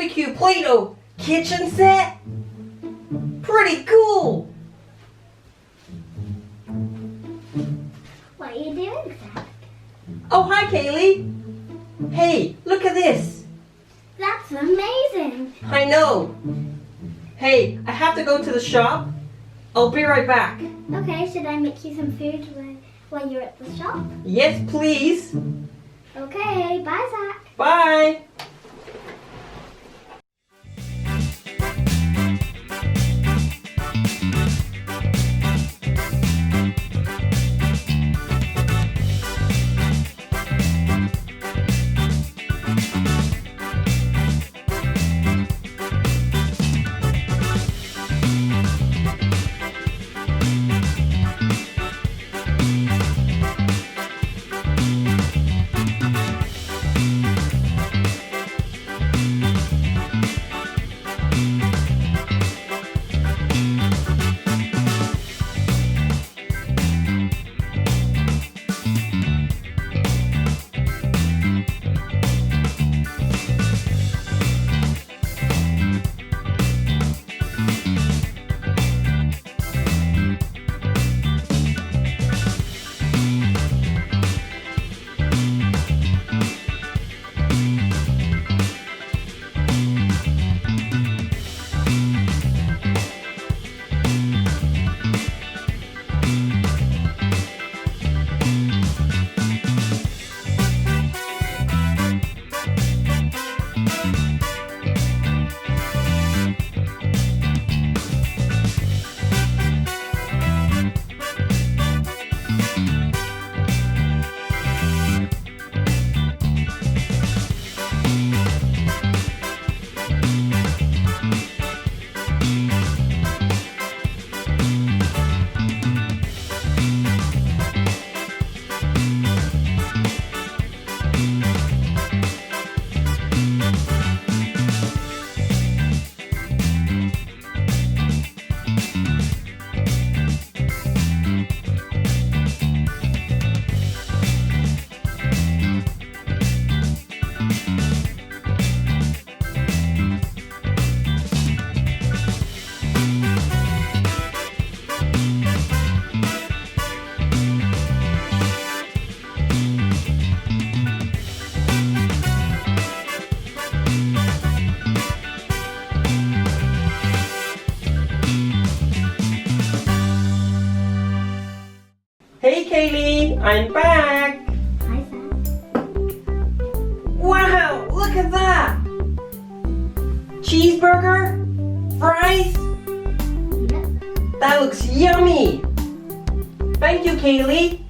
barbecue play-doh kitchen set. Pretty cool. What are you doing, Zach? Oh, hi, Kayley. Hey, look at this. That's amazing. I know. Hey, I have to go to the shop. I'll be right back. Okay, should I make you some food while you're at the shop? Yes, please. Okay, bye, Zach. Bye. Hey, Kayley, I'm back. Hi, Zach. Wow, look at that. Cheeseburger, fries. Yep. That looks yummy. Thank you, Kayley.